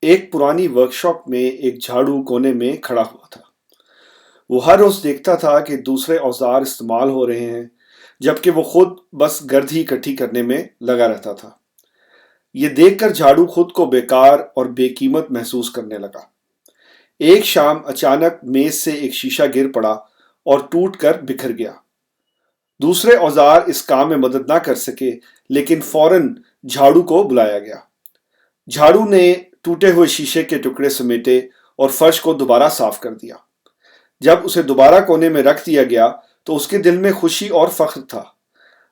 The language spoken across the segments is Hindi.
एक पुरानी वर्कशॉप में एक झाड़ू कोने में खड़ा हुआ था। वो हर रोज देखता था कि दूसरे औजार इस्तेमाल हो रहे हैं, जबकि वो खुद बस गर्द ही इकट्ठी करने में लगा रहता था। ये देखकर झाड़ू खुद को बेकार और बेकीमत महसूस करने लगा। एक शाम अचानक मेज से एक शीशा गिर पड़ा और टूट कर बिखर गया। दूसरे औजार इस काम में मदद ना कर सके, लेकिन फौरन झाड़ू को बुलाया गया। झाड़ू ने टूटे हुए शीशे के टुकड़े समेटे और फर्श को दोबारा साफ कर दिया। जब उसे दोबारा कोने में रख दिया गया तो उसके दिल में खुशी और फख्र था।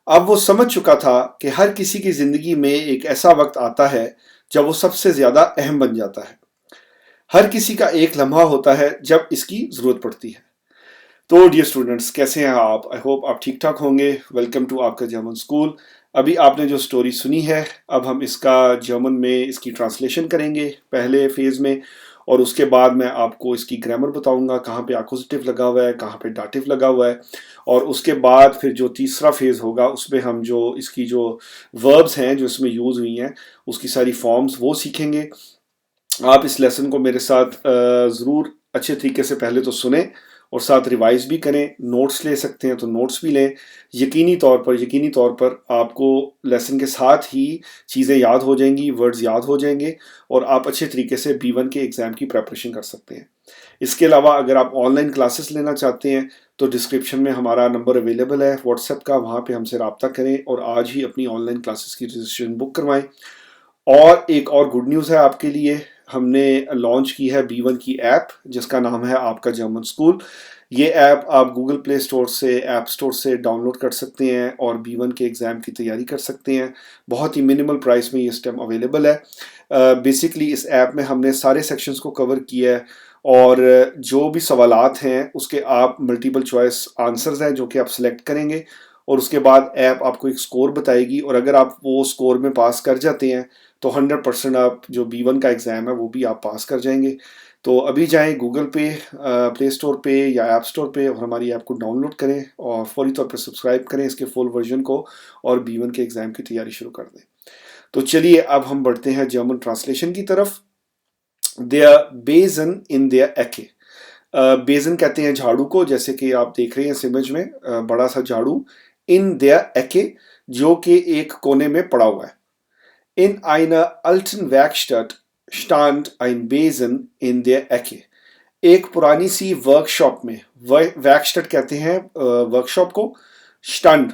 अब वो समझ चुका था कि हर किसी की जिंदगी में एक ऐसा वक्त आता है जब वो सबसे ज्यादा अहम बन जाता है। हर किसी का एक लम्हा होता है जब इसकी जरूरत पड़ती है। तो डियर स्टूडेंट्स, कैसे हैं आप? आई होप आप ठीक ठाक होंगे। वेलकम टू आपका जर्मन स्कूल। अभी आपने जो स्टोरी सुनी है, अब हम इसका जर्मन में इसकी ट्रांसलेशन करेंगे पहले फेज में, और उसके बाद मैं आपको इसकी ग्रामर बताऊंगा, कहाँ पे एक्यूजेटिव लगा हुआ है, कहाँ पे डाटिव लगा हुआ है। और उसके बाद फिर जो तीसरा फेज होगा उसमें हम जो इसकी जो वर्ब्स हैं जो इसमें यूज हुई हैं उसकी सारी फॉर्म्स वो सीखेंगे। आप इस लेसन को मेरे साथ ज़रूर अच्छे तरीके से पहले तो सुने और साथ रिवाइज भी करें। नोट्स ले सकते हैं तो नोट्स भी लें। यकीनी तौर पर आपको लेसन के साथ ही चीज़ें याद हो जाएंगी, वर्ड्स याद हो जाएंगे और आप अच्छे तरीके से B1 के एग्ज़ाम की प्रेपरेशन कर सकते हैं। इसके अलावा अगर आप ऑनलाइन क्लासेस लेना चाहते हैं तो डिस्क्रिप्शन में हमारा नंबर अवेलेबल है व्हाट्सएप का, वहाँ पे हमसे रब्ता करें और आज ही अपनी ऑनलाइन क्लासेस की रजिस्ट्रेशन बुक करवाएं। और एक और गुड न्यूज़ है आपके लिए, हमने लॉन्च की है B1 की ऐप जिसका नाम है आपका जर्मन स्कूल। ये ऐप आप गूगल प्ले स्टोर से, ऐप स्टोर से डाउनलोड कर सकते हैं और B1 के एग्ज़ाम की तैयारी कर सकते हैं। बहुत ही मिनिमल प्राइस में ये इस टाइम अवेलेबल है। बेसिकली इस ऐप में हमने सारे सेक्शंस को कवर किया है और जो भी सवालात हैं उसके आप मल्टीपल चॉइस आंसर्स हैं जो कि आप सिलेक्ट करेंगे और उसके बाद ऐप आपको एक स्कोर बताएगी और अगर आप वो स्कोर में पास कर जाते हैं तो 100% आप जो B1 का एग्ज़ाम है वो भी आप पास कर जाएंगे। तो अभी जाएं गूगल पे, प्ले स्टोर पे या ऐप स्टोर पे और हमारी ऐप को डाउनलोड करें और फौरी तौर पर सब्सक्राइब करें इसके फुल वर्जन को और B1 के एग्ज़ाम की तैयारी शुरू कर दें। तो चलिए अब हम बढ़ते हैं जर्मन ट्रांसलेशन की तरफ। देयर बेजन इन देयर एके। बेजन कहते हैं झाड़ू को, जैसे कि आप देख रहे हैं इस इमेज में, बड़ा सा झाड़ू। इन देयर एके, जो कि एक कोने में पड़ा हुआ है। In einer alten Werkstatt stand ein Besen in der Ecke. एक पुरानी सी वर्कशॉप में, वर्कशॉप कहते हैं वर्कशॉप को, स्टैंड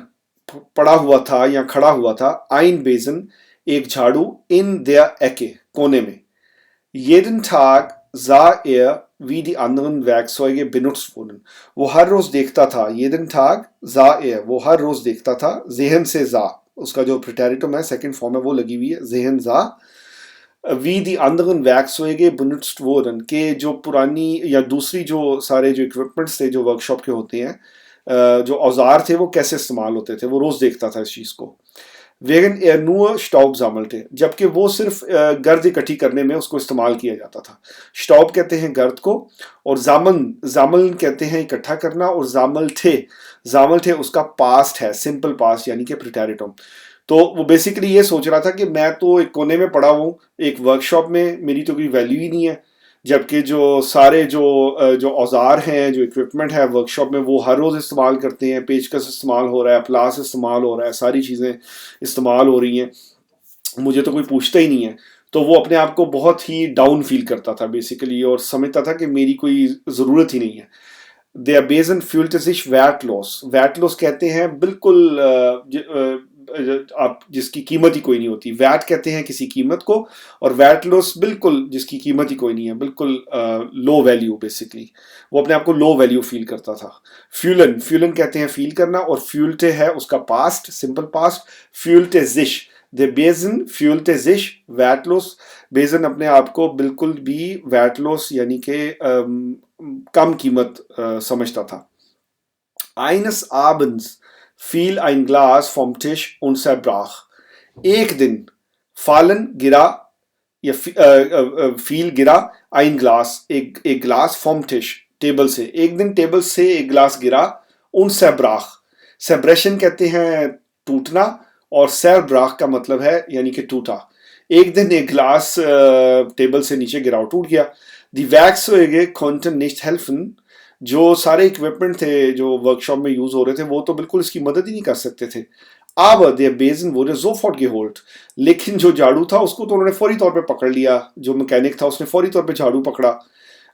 पड़ा हुआ था या खड़ा हुआ था, ein Besen एक झाड़ू, in der Ecke कोने में। Jeden Tag sah er, wie die anderen Werkzeuge benutzt wurden. वो हर रोज देखता था, jeden Tag sah er, वो हर रोज देखता था, sehen से sah, उसका जो प्रिटेरिटम है सेकंड फॉर्म है वो लगी हुई है, sehen sah, wie die anderen Werkzeuge benutzt wurden, के जो पुरानी या दूसरी जो सारे जो इक्विपमेंट्स थे जो वर्कशॉप के होते हैं, जो औजार थे वो कैसे इस्तेमाल होते थे, वो रोज देखता था इस चीज को। während er nur Staub sammelte, जबकि वो सिर्फ गर्द इकट्ठी करने में उसको इस्तेमाल किया जाता था। स्टॉब कहते हैं गर्द को और जामल कहते हैं इकट्ठा करना और जामल थे उसका पास्ट है, सिंपल पास्ट यानी कि प्रिटेरिटम। तो वो बेसिकली ये सोच रहा था कि मैं तो एक कोने में पड़ा हूँ एक वर्कशॉप में, मेरी तो कोई वैल्यू ही नहीं है, जबकि जो सारे जो औजार हैं, जो इक्विपमेंट है वर्कशॉप में वो हर रोज़ इस्तेमाल करते हैं। पेचकस इस्तेमाल हो रहा है, प्लास इस्तेमाल हो रहा है, सारी चीज़ें इस्तेमाल हो रही हैं, मुझे तो कोई पूछता ही नहीं है। तो वो अपने आप को बहुत ही डाउन फील करता था बेसिकली और समझता था कि मेरी कोई ज़रूरत ही नहीं है। Der Besen fühlte sich wertlos. Wertlos कहते हैं बिल्कुल आप जिसकी कीमत ही कोई नहीं होती। वैट कहते हैं किसी कीमत को और वैटलोस बिल्कुल जिसकी कीमत ही कोई नहीं है, बिल्कुल लो वैल्यू बेसिकली। वो अपने आप को लो वैल्यू फील करता था। फ्यूलन कहते हैं फील करना और फ्यूलटे है उसका पास्ट, सिंपल पास्ट, फ्यूलटे जिश। द बेजन फ्यूलटे जिश वैटलोस। बेजन अपने आप को बिल्कुल भी वैटलोस यानी कि कम कीमत समझता था। Eines Abends fiel ein Glas vom Tisch und zerbrach. एक दिन फालन गिरा या फील गिरा, ein ग्लास एक ग्लास फ्रॉम टिश टेबल से, एक दिन टेबल से एक ग्लास गिरा, und zerbrach। सेब्रेशन कहते हैं टूटना और zerbrechen का मतलब है यानी कि टूटा। एक दिन एक ग्लास टेबल से नीचे गिरा और टूट गया. Die Werkzeuge konnten nicht helfen. जो सारे इक्विपमेंट थे जो वर्कशॉप में यूज हो रहे थे वो तो बिल्कुल इसकी मदद ही नहीं कर सकते थे. Aber der Besen wurde sofort geholt. लेकिन जो झाड़ू था उसको तो उन्होंने फौरी तौर पे पकड़ लिया. जो मैकेनिक था उसने फौरी तौर पे झाड़ू पकड़ा.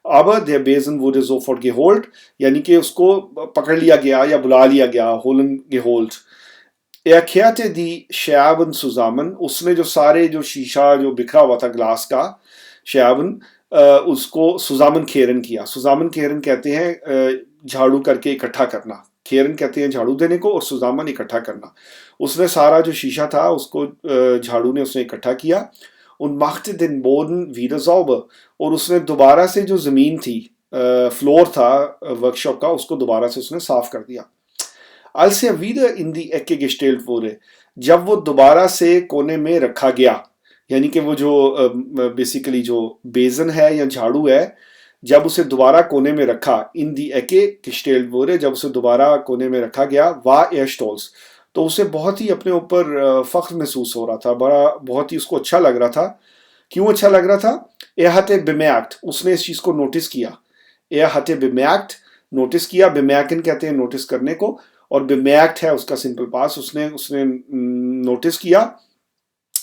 Aber der Besen wurde sofort geholt, यानी कि उसको पकड़ लिया गया या बुला लिया गया. holen geholt. Er kehrte die Scherben zusammen. उसने जो सारे जो शीशा जो बिखरा हुआ था ग्लास का Scherben उसको सुजामन खेरन किया. सुजामन खेरन कहते हैं झाड़ू करके इकट्ठा करना. खेरन कहते हैं झाड़ू देने को और सुजामन इकट्ठा करना. उसने सारा जो शीशा था उसको झाड़ू ने उसने इकट्ठा किया. und machte den Boden wieder sauber. और उसने दोबारा से जो जमीन थी फ्लोर था वर्कशॉप का उसको दोबारा से उसने साफ कर दिया. als er wieder in die Ecke gestellt wurde, जब वो दोबारा से कोने में रखा गया, यानी कि वो जो बेसिकली जो बेजन है या झाड़ू है जब उसे दोबारा कोने में रखा इन दी एके gestellt wurde, जब उसे दोबारा कोने में रखा गया war er stolz, तो उसे बहुत ही अपने ऊपर फख्र महसूस हो रहा था. बहुत ही उसको अच्छा लग रहा था. क्यों अच्छा लग रहा था? er hatte bemerkt, उसने इस चीज को नोटिस किया. er hatte bemerkt, नोटिस किया. bemerken कहते हैं नोटिस करने को और bemerkt है उसका सिंपल पास. उसने नोटिस किया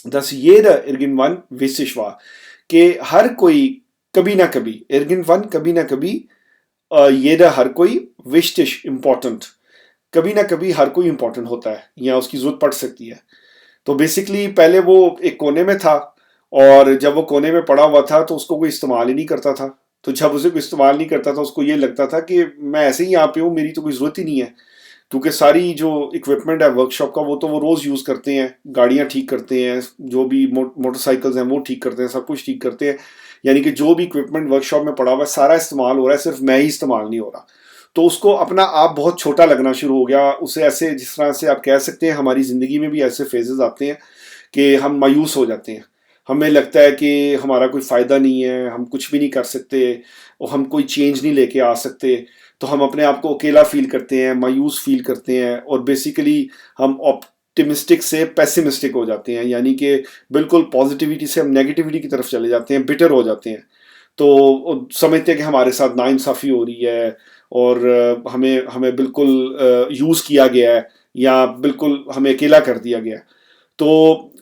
dass jeder irgendwann wichtig war, कि हर कोई कभी ना कभी irgendwann कभी ना कभी jeder हर कोई wichtig important, कभी ना कभी हर कोई important होता है या उसकी जरूरत पड़ सकती है. तो बेसिकली पहले वो एक कोने में था और जब वो कोने में पड़ा हुआ था तो उसको कोई इस्तेमाल ही नहीं करता था. तो जब उसे कोई इस्तेमाल नहीं करता था उसको ये लगता था कि मैं ऐसे ही यहाँ पे हूँ, मेरी तो कोई जरूरत ही नहीं है, क्योंकि सारी जो इक्विपमेंट है वर्कशॉप का वो तो वो रोज यूज करते हैं. गाड़ियां ठीक करते हैं, जो भी मोटरसाइकिल्स हैं वो ठीक करते हैं, सब कुछ ठीक करते हैं. यानी कि जो भी इक्विपमेंट वर्कशॉप में पड़ा हुआ है सारा इस्तेमाल हो रहा है, सिर्फ मैं ही इस्तेमाल नहीं हो रहा. तो उसको अपना आप बहुत छोटा लगना शुरू हो गया. उसे ऐसे जिस तरह से आप कह सकते हैं हमारी जिंदगी में भी ऐसे फेजेस आते हैं कि हम मायूस हो जाते हैं. हमें लगता है कि हमारा कोई फायदा नहीं है, हम कुछ भी नहीं कर सकते और हम कोई चेंज नहीं लेके आ सकते. तो हम अपने आप को अकेला फील करते हैं, मायूस फील करते हैं और बेसिकली हम ऑप्टिमिस्टिक से पेसिमिस्टिक हो जाते हैं, यानी कि बिल्कुल पॉजिटिविटी से हम नेगेटिविटी की तरफ चले जाते हैं, बिटर हो जाते हैं. तो समझते हैं कि हमारे साथ नाइंसाफ़ी हो रही है और हमें बिल्कुल यूज़ किया गया है या बिल्कुल हमें अकेला कर दिया गया है. तो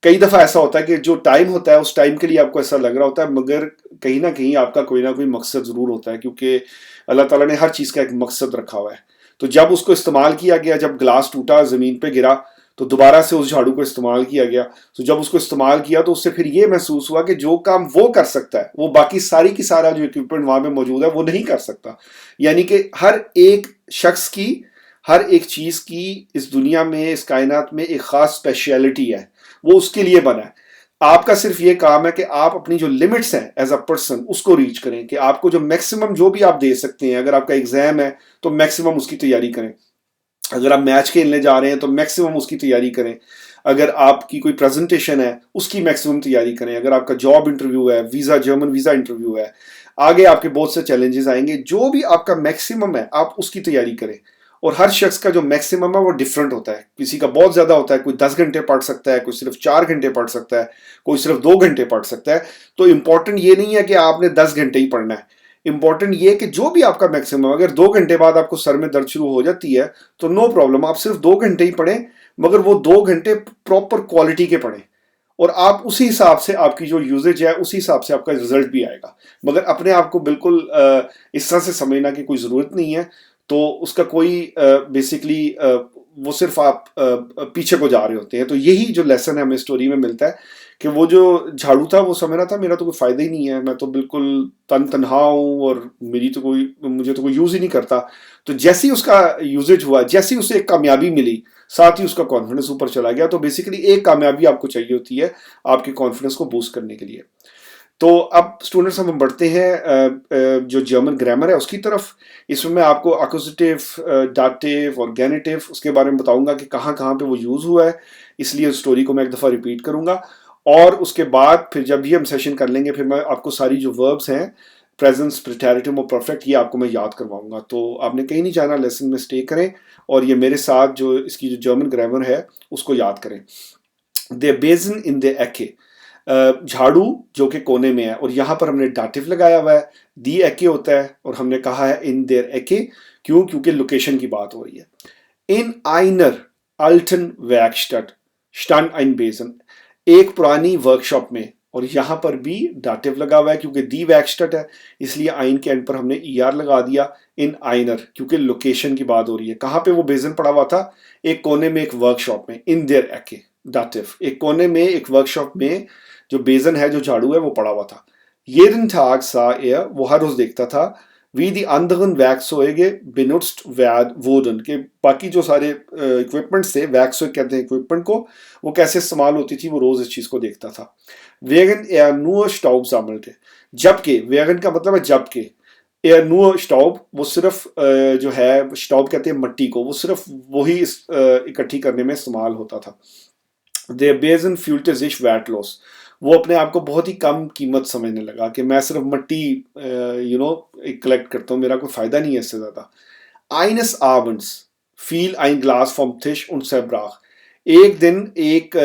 कई दफ़ा ऐसा होता है कि जो टाइम होता है उस टाइम के लिए आपको ऐसा लग रहा होता है, मगर कहीं ना कहीं आपका कोई ना कोई मकसद ज़रूर होता है, क्योंकि अल्लाह ताला ने हर चीज़ का एक मकसद रखा हुआ है. तो जब उसको इस्तेमाल किया गया, जब ग्लास टूटा ज़मीन पे गिरा तो दोबारा से उस झाड़ू को इस्तेमाल किया गया. तो जब उसको इस्तेमाल किया तो उससे फिर ये महसूस हुआ कि जो काम वो कर सकता है वो बाकी सारी की सारा जो इक्विपमेंट वहाँ पे मौजूद है वो नहीं कर सकता. यानी कि हर एक शख्स की, हर एक चीज़ की इस दुनिया में, इस कायनात में एक ख़ास स्पेशलिटी है, वो उसके लिए बना है. आपका सिर्फ ये काम है कि आप अपनी जो लिमिट्स हैं एज अ पर्सन उसको रीच करें, कि आपको जो मैक्सिमम जो भी आप दे सकते हैं. अगर आपका एग्जाम है तो मैक्सिमम उसकी तैयारी करें. अगर आप मैच खेलने जा रहे हैं तो मैक्सिमम उसकी तैयारी करें. अगर आपकी कोई प्रेजेंटेशन है उसकी मैक्सिमम तैयारी करें. अगर आपका जॉब इंटरव्यू है, वीज़ा, जर्मन वीज़ा इंटरव्यू है, आगे आपके बहुत से चैलेंजेस आएंगे, जो भी आपका मैक्सिमम है आप उसकी तैयारी करें. और हर शख्स का जो मैक्सिमम है वो डिफरेंट होता है. किसी का बहुत ज़्यादा होता है, कोई 10 घंटे पढ़ सकता है, कोई सिर्फ 4 घंटे पढ़ सकता है, कोई सिर्फ 2 घंटे पढ़ सकता है. तो इंपॉर्टेंट ये नहीं है कि आपने 10 घंटे ही पढ़ना है. इंपॉर्टेंट ये कि जो भी आपका मैक्सिमम, अगर 2 घंटे बाद आपको सर में दर्द शुरू हो जाती है तो नो प्रॉब्लम, आप सिर्फ 2 घंटे ही पढ़ें, मगर वो 2 घंटे प्रॉपर क्वालिटी के पढ़ें. और आप उसी हिसाब से, आपकी जो यूजेज है उसी हिसाब से आपका रिजल्ट भी आएगा. मगर अपने आप को बिल्कुल इस तरह से समझना कि कोई ज़रूरत नहीं है, तो उसका कोई बेसिकली वो सिर्फ आप पीछे को जा रहे होते हैं. तो यही जो लेसन है हमें स्टोरी में मिलता है कि वो जो झाड़ू था वो समझ रहा था मेरा तो कोई फ़ायदा ही नहीं है, मैं तो बिल्कुल तनहा हूँ और मुझे तो कोई यूज़ ही नहीं करता. तो जैसे ही उसका यूजेज हुआ, जैसे ही उसे एक कामयाबी मिली, साथ ही उसका कॉन्फिडेंस ऊपर चला गया. तो बेसिकली एक कामयाबी आपको चाहिए होती है आपके कॉन्फिडेंस को बूस्ट करने के लिए. तो अब स्टूडेंट्स हम बढ़ते हैं जो जर्मन ग्रामर है उसकी तरफ. इसमें मैं आपको अक्यूजेटिव, डाटिव और गेनेटिव उसके बारे में बताऊंगा कि कहाँ कहाँ पे वो यूज़ हुआ है, इसलिए स्टोरी को मैं एक दफ़ा रिपीट करूंगा. और उसके बाद फिर जब भी हम सेशन कर लेंगे फिर मैं आपको सारी जो वर्ब्स हैं, प्रेजेंस, प्रिटेरिटिव और परफेक्ट, ये आपको मैं याद करवाऊंगा. तो आपने कहीं नहीं जाना, लेसन में स्टे करें और ये मेरे साथ जो इसकी जो जर्मन ग्रामर है उसको याद करें. दे बेजन इन दे एके, झाड़ू जो कि कोने में है, और यहाँ पर हमने डाटिव लगाया हुआ है, दी एके होता है, और हमने कहा है इन देर एके, क्यों? क्योंकि लोकेशन की बात हो रही है। इन आइनर अल्टन वैकस्टट स्टंड आइन बेजन, एक पुरानी वर्कशॉप में, और यहां पर भी डाटिव लगा हुआ है क्योंकि दी वैकस्टट है, इसलिए आइन के एंड पर हमने ईआर लगा दिया। इन आइनर, क्योंकि लोकेशन की बात हो रही है, कहां पे वो बेजन पड़ा हुआ था? एक कोने में एक वर्कशॉप में। इन देयर एके डाटिव, एक कोने में एक वर्कशॉप में जो बेजन है, जो झाड़ू है, वो पड़ा हुआ था। jeden Tag sah er, वो हर रोज देखता था, wie die anderen Werkzeuge benutzt wurden, के बाकी जो सारे इक्विपमेंट्स थे, वैक्सो कहते हैं इक्विपमेंट को, वो कैसे इस्तेमाल होती थी, वो रोज इस चीज को देखता था। während er nur Staub sammelte, जबकि, während का मतलब है जबकि, er nur Staub, वो सिर्फ जो है स्टाउब कहते हैं मट्टी को, वो सिर्फ वही इकट्ठी करने में इस्तेमाल होता था। Der Besen fühlte sich wertlos, वो अपने आप को बहुत ही कम कीमत समझने लगा कि मैं सिर्फ मट्टी कलेक्ट करता हूँ, मेरा कोई फायदा नहीं है इससे ज्यादा। Eines Abends fiel ein Glas vom Tisch und zerbrach, एक दिन एक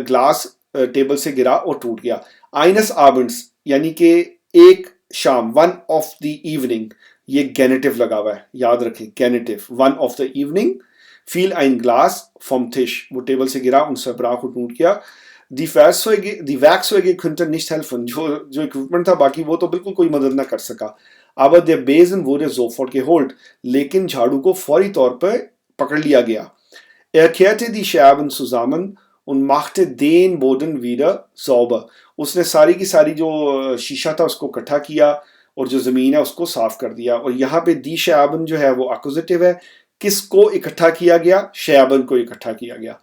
ग्लास टेबल से गिरा और टूट गया। Eines Abends यानी कि एक शाम, one of the evening, ये गेनेटिव लगा हुआ है, याद रखें, गेनेटिव, one of the evening, fiel ein Glas vom Tisch, वो टेबल से गिरा, und zerbrach, और टूट गया। Die Werkzeuge könnten nicht helfen, जो इक्विपमेंट था बाकी, वो तो बिल्कुल कोई मदद ना कर सका। Aber der Besen wurde sofort geholt, लेकिन झाड़ू को फौरी तौर पर पकड़ लिया गया। Er kehrte die Scherben zusammen und machte den Boden wieder sauber, उसने सारी की सारी जो शीशा था उसको इकट्ठा किया और जो जमीन है उसको साफ कर दिया। और यहाँ पे दी शैबन जो है वो अक्यूजेटिव है, किसको इकट्ठा किया गया? शैबन को इकट्ठा किया गया।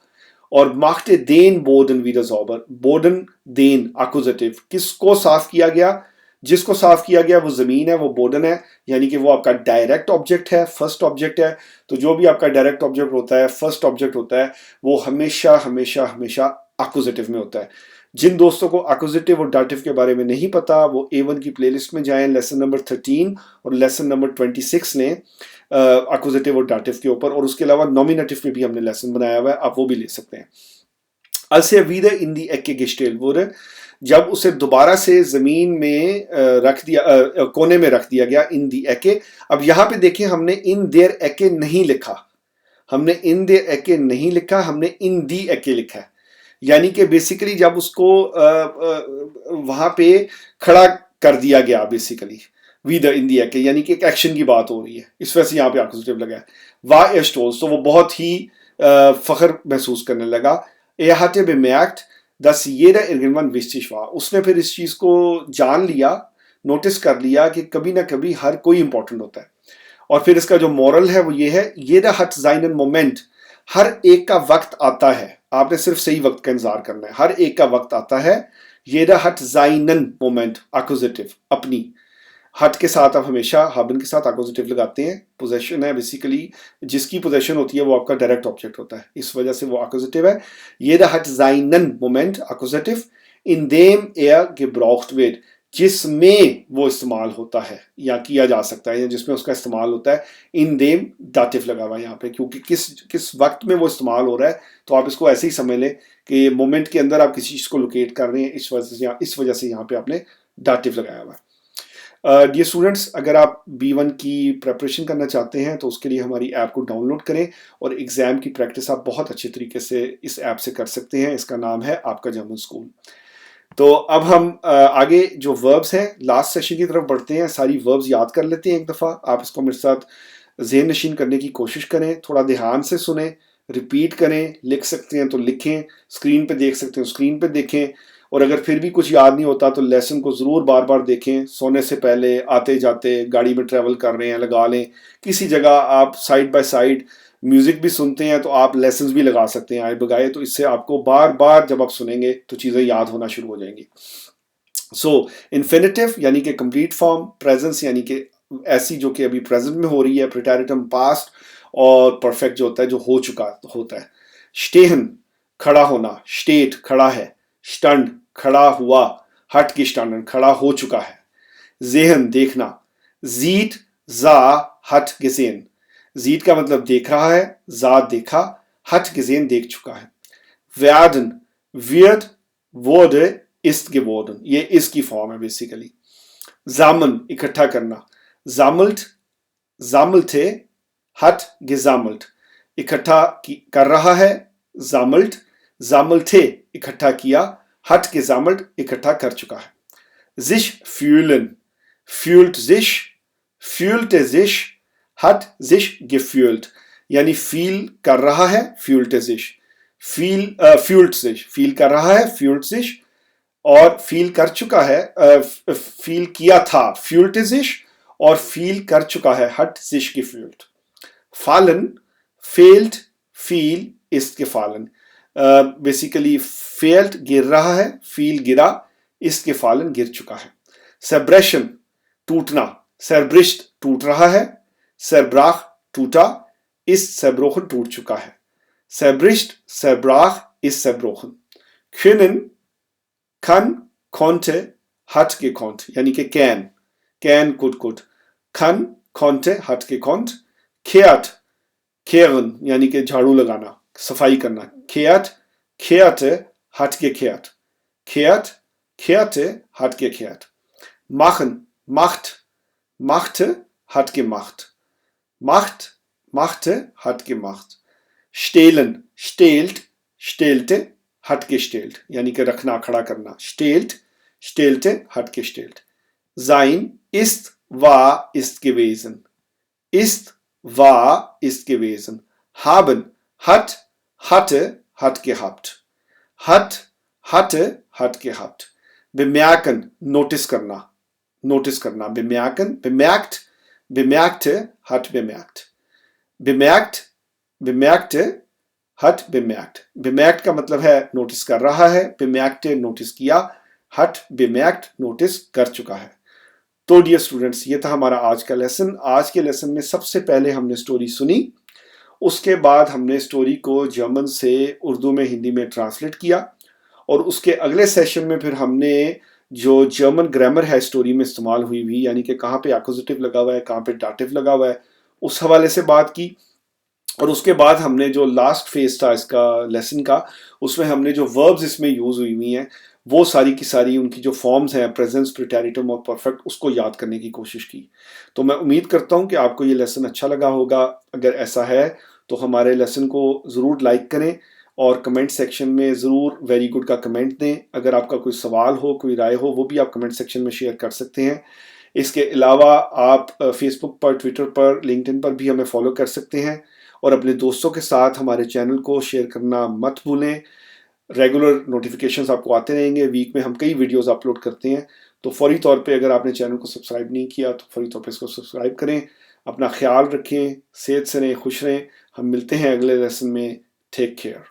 और माखते देन बोर्डन वीडर जॉबर, बोर्डन देन अक्यूजेटिव, किसको साफ किया गया? जिसको साफ किया गया वो जमीन है, वो बोर्डन है, यानी कि वो आपका डायरेक्ट ऑब्जेक्ट है, फर्स्ट ऑब्जेक्ट है। तो जो भी आपका डायरेक्ट ऑब्जेक्ट होता है, फर्स्ट ऑब्जेक्ट होता है, वो हमेशा हमेशा हमेशा अक्यूजेटिव में होता है। जिन दोस्तों को अक्यूजेटिव और डाटिव के बारे में नहीं पता, वो A1 की प्लेलिस्ट में जाएं, लेसन नंबर 13 और लेसन नंबर 26 ने अक्यूजेटिव और डाटिव के ऊपर, और उसके अलावा नॉमिनेटिव में भी हमने लेसन बनाया हुआ है, आप वो भी ले सकते हैं। als er wieder in die Ecke gestellt wurde, जब उसे दोबारा से जमीन में रख दिया, कोने में रख दिया गया, इन दी एके। अब यहां पे देखें, हमने इन देर एके नहीं लिखा, हमने इन देर एके नहीं लिखा, हमने इन दी एके लिखा है। यानी कि बेसिकली जब उसको वहां पे खड़ा कर दिया गया, बेसिकली विद इन दी एके, यानी कि एक एक्शन की बात हो रही है, इस वजह से यहाँ पे अक्यूजेटिव लगा है। वाह एस्टोल्स, तो वो बहुत ही फख्र महसूस करने लगा। Er hatte bemerkt, dass jeder irgendwann wichtig war, उसने फिर इस चीज को जान लिया, नोटिस कर लिया कि कभी ना कभी हर कोई इंपॉर्टेंट होता है। और फिर इसका जो मॉरल है वो ये है, jeder hat seinen Moment, हर एक का वक्त आता है, आपने सिर्फ सही वक्त का इंतजार करना है, हर एक का वक्त आता है। jeder hat seinen Moment, accusative, अपनी, हट के साथ आप हमेशा हाबन के साथ अक्यूजेटिव लगाते हैं। पोजेशन है बेसिकली, जिसकी पोजेशन होती है वो आपका डायरेक्ट ऑब्जेक्ट होता है, इस वजह से वो अक्यूजेटिव है। ये हट seinen मोमेंट अक्यूजेटिव, इन dem er gebraucht wird, जिसमें वो इस्तेमाल होता है या किया जा सकता है, या जिसमें उसका इस्तेमाल होता है। इन dem दातिफ लगा हुआ है यहाँ पे, क्योंकि किस वक्त में वो इस्तेमाल हो रहा है, तो आप इसको ऐसे ही समझ लें कि मोमेंट के अंदर आप किसी चीज को लोकेट कर रहे हैं, इस वजह से यहाँ पे आपने दातिफ लगाया हुआ है। डियर स्टूडेंट्स, अगर आप B1 की प्रेपरेशन करना चाहते हैं तो उसके लिए हमारी ऐप को डाउनलोड करें, और एग्ज़ाम की प्रैक्टिस आप बहुत अच्छे तरीके से इस ऐप से कर सकते हैं। इसका नाम है आपका जर्मन स्कूल। तो अब हम आगे जो वर्ब्स हैं, लास्ट सेशन की तरफ बढ़ते हैं। सारी वर्ब्स याद कर लेते हैं एक दफ़ा। आप इसको मेरे साथ ज़हन नशीन करने की कोशिश करें, थोड़ा ध्यान से सुने, रिपीट करें, लिख सकते हैं तो लिखें, स्क्रीन पे देख सकते हैं स्क्रीन पे देखें, और अगर फिर भी कुछ याद नहीं होता तो लेसन को ज़रूर बार बार देखें, सोने से पहले, आते जाते, गाड़ी में ट्रैवल कर रहे हैं लगा लें, किसी जगह आप साइड बाय साइड म्यूज़िक भी सुनते हैं तो आप लेसन्स भी लगा सकते हैं आए बगाए, तो इससे आपको बार बार जब आप सुनेंगे तो चीज़ें याद होना शुरू हो जाएंगी। सो इन्फिनिटिव यानी कि कंप्लीट फॉर्म, प्रेजेंस यानी कि ऐसी जो कि अभी प्रेजेंट में हो रही है, प्रिटेरिटम पास्ट, और परफेक्ट जो होता है जो हो चुका होता है। स्टेहन खड़ा होना, स्टेट खड़ा है, स्टंड खड़ा हुआ, हट की स्टंडन खड़ा हो चुका है। जेहन देखना, जीट जा हट गेसेन, जीट का मतलब देख रहा है, जा देखा, हट गेसेन देख चुका है। व्यादन wird, wurde, ist geworden. ये ist की फॉर्म है बेसिकली. Sammeln, इकट्ठा करना. Sammelt, sammelte, hat gesammelt. इकट्ठा कर रहा है. Sammelt, sammelte, इकट्ठा किया. Hat gesammelt, इकट्ठा कर चुका है. Sich fühlen, fühlt sich, fühlte sich, hat sich gefühlt. यानी फील कर रहा है, fühlte sich. fühlt sich, feel कर रहा है, fühlt sich, और फील कर चुका है, फील किया था, fühlte sich, और फील कर चुका है, hat sich gefühlt. Fallen, fehlt, fiel, ist gefallen. Basically fehlt गिर रहा है, फील गिरा, ist gefallen गिर चुका है. Zerbrechen, टूटना. Zerbricht, टूट रहा है. Zerbrach, टूटा. Ist zerbrochen, टूट चुका है. Zerbricht, zerbrach, ist zerbrochen. Können, kann, konnte, hat gekonnt. यानी कि can, could. Kann, konnte, hat gekonnt. Kehrt, kehren, यानी कि झाड़ू लगाना, सफाई करना. Kehrt, kehrte, hat gekehrt. Kehrt, kehrte, hat gekehrt. Machen, macht, machte, hat gemacht. Macht, machte, hat gemacht. Stehlen, stehlt, stellte, hat gestellt. यानी कि रखना, खड़ा करना. Stehlt, stellte, hat gestellt. Sein, ist, war, ist gewesen. Ist, war, ist gewesen. Haben, hat, hatte, hat gehabt. Hat, hatte, hat gehabt. Bemerken, notice करना. Bemerken, bemerkt, bemerkte, hat bemerkt. Bemerkt, bemerkte, hat bemerkt. Bemerkt का मतलब है नोटिस कर रहा है. bemerkte नोटिस किया. hat bemerkt नोटिस कर चुका है. तो डियर स्टूडेंट्स, ये था हमारा आज का लेसन. आज के लेसन में सबसे पहले हमने स्टोरी सुनी, उसके बाद हमने स्टोरी को जर्मन से उर्दू में, हिंदी में ट्रांसलेट किया, और उसके अगले सेशन में फिर हमने जो जर्मन ग्रामर है स्टोरी में इस्तेमाल हुई, यानी कि कहाँ पे एक्यूजेटिव लगा हुआ है, कहाँ पे डाटिव लगा हुआ है, उस हवाले से बात की. और उसके बाद हमने जो लास्ट फेज था इसका लेसन का, उसमें हमने जो वर्ब्स इसमें यूज हुई हैं वो सारी की सारी उनकी जो फॉर्म्स हैं, प्रेजेंस, प्रिटेरिटम और परफेक्ट, उसको याद करने की कोशिश की. तो मैं उम्मीद करता हूँ कि आपको ये लेसन अच्छा लगा होगा. अगर ऐसा है तो हमारे लेसन को ज़रूर लाइक करें और कमेंट सेक्शन में ज़रूर वेरी गुड का कमेंट दें. अगर आपका कोई सवाल हो, कोई राय हो, वो भी आप कमेंट सेक्शन में शेयर कर सकते हैं. इसके अलावा आप फेसबुक पर, ट्विटर पर, लिंक्डइन पर भी हमें फॉलो कर सकते हैं, और अपने दोस्तों के साथ हमारे चैनल को शेयर करना मत भूलें. रेगुलर नोटिफिकेशंस आपको आते रहेंगे. वीक में हम कई वीडियोस अपलोड करते हैं, तो फौरी तौर पे अगर आपने चैनल को सब्सक्राइब नहीं किया तो फौरी तौर पे इसको सब्सक्राइब करें. अपना ख्याल रखें, सेहत से रहें, खुश रहें. हम मिलते हैं अगले लेसन में. Take care.